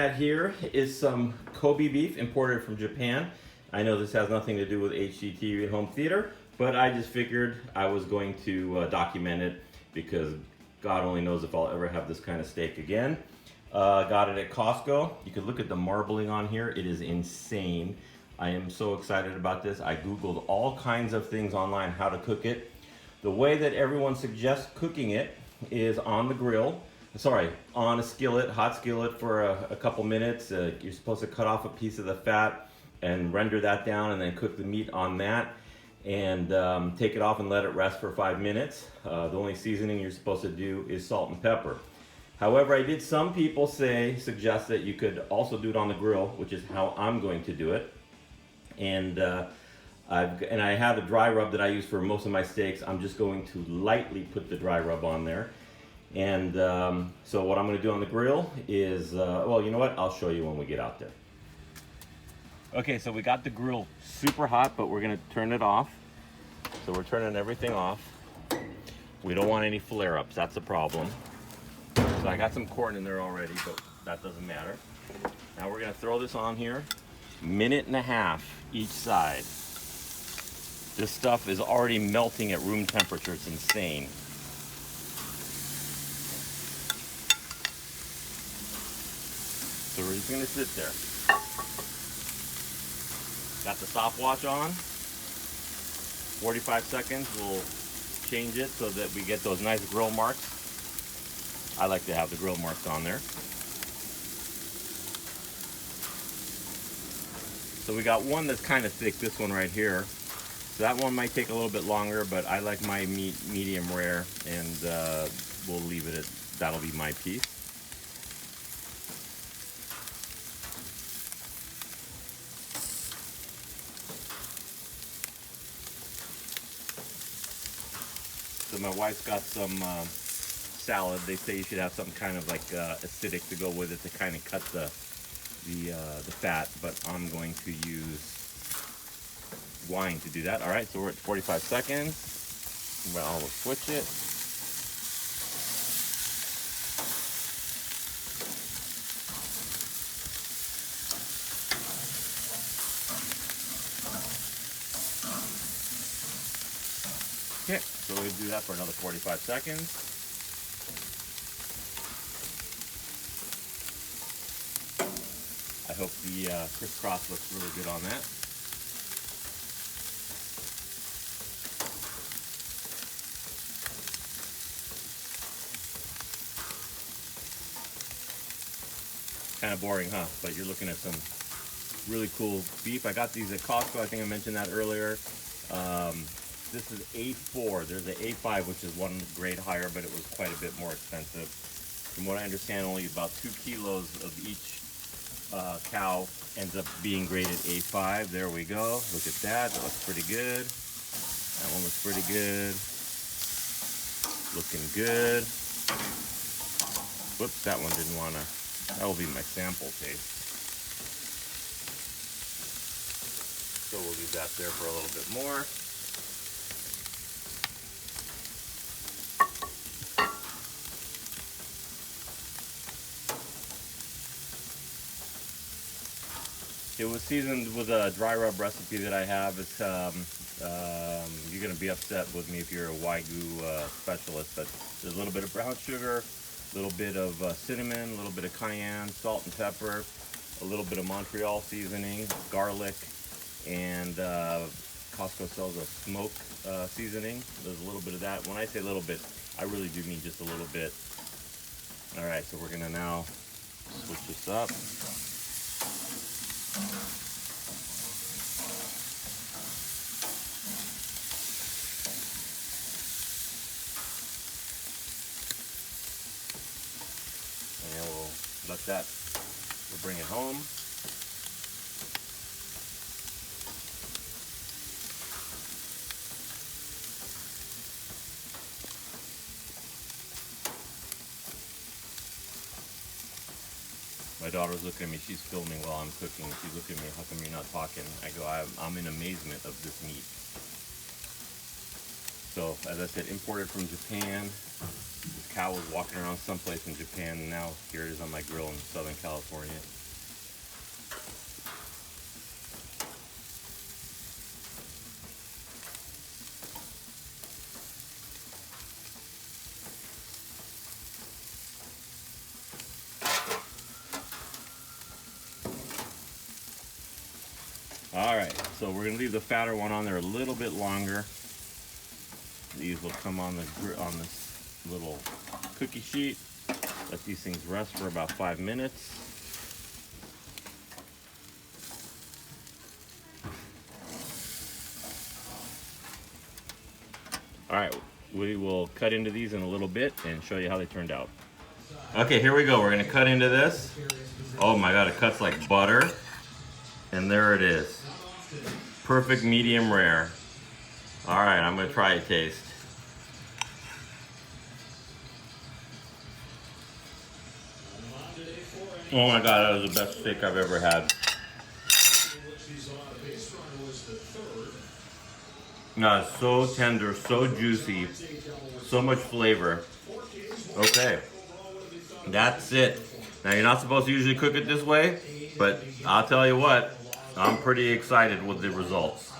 at here is some Kobe beef imported from Japan. I know this has nothing to do with HGTV home theater, but I just figured I was going to document it because God only knows if I'll ever have this kind of steak again. Got it at Costco. You can look at the marbling on here. It is insane. I am so excited about this. I Googled all kinds of things online how to cook it. The way that everyone suggests cooking it is on the grill. Sorry, on a skillet, hot skillet for a couple minutes. You're supposed to cut off a piece of the fat and render that down and then cook the meat on that and take it off and let it rest for 5 minutes. The only seasoning you're supposed to do is salt and pepper. However, I did some people suggest that you could also do it on the grill, which is how I'm going to do it. And I have a dry rub that I use for most of my steaks. I'm just going to lightly put the dry rub on there. And so what I'm going to do on the grill is, well, you know what? I'll show you when we get out there. Okay, so we got the grill super hot, but we're going to turn it off. So we're turning everything off. We don't want any flare-ups. That's a problem. So I got some corn in there already, but that doesn't matter. Now we're going to throw this on here. 1.5 minutes each side. This stuff is already melting at room temperature. It's insane. So we're just going to sit there. Got the stopwatch on. 45 seconds. We'll change it so that we get those nice grill marks. I like to have the grill marks on there. So we got one that's kind of thick, this one right here. So that one might take a little bit longer, but I like my meat medium rare, and we'll leave it at, that'll be my piece. So my wife's got some salad. They say you should have some kind of like acidic to go with it to kind of cut the fat, but I'm going to use wine to do that. All right, so we're at 45 seconds. Well, we'll switch it. Okay, so we'll do that for another 45 seconds. I hope the crisscross looks really good on that. Kind of boring, huh? But you're looking at some really cool beef. I got these at Costco. I think I mentioned that earlier. This is A4. There's an A5, which is one grade higher, but it was quite a bit more expensive. From what I understand, only about 2 kilos of each cow ends up being graded A5. There we go. Look at that. That looks pretty good. That one looks pretty good. Looking good. Whoops, that one didn't want to. That will be my sample taste. So we'll leave that there for a little bit more. It was seasoned with a dry rub recipe that I have. It's you're gonna be upset with me if you're a Wagyu specialist, but there's a little bit of brown sugar, a little bit of cinnamon, a little bit of cayenne, salt and pepper, a little bit of Montreal seasoning, garlic, and Costco sells a smoke seasoning. There's a little bit of that. When I say a little bit, I really do mean just a little bit. All right, so we're gonna now switch this up. And we'll let that, we'll bring it home. My daughter's looking at me, she's filming while I'm cooking. She's looking at me, how come you're not talking? I go, I'm in amazement of this meat. So, as I said, imported from Japan. This cow was walking around someplace in Japan, and now here it is on my grill in Southern California. All right, so we're gonna leave the fatter one on there a little bit longer. These will come on this little cookie sheet. Let these things rest for about 5 minutes. All right, we will cut into these in a little bit and show you how they turned out. Okay, here we go. We're gonna cut into this. Oh my God, it cuts like butter. And there it is. Perfect medium rare. All right, I'm gonna try a taste. Oh my God, that was the best steak I've ever had. No, it's so tender, so juicy, so much flavor. Okay, that's it. Now you're not supposed to usually cook it this way, but I'll tell you what, I'm pretty excited with the results.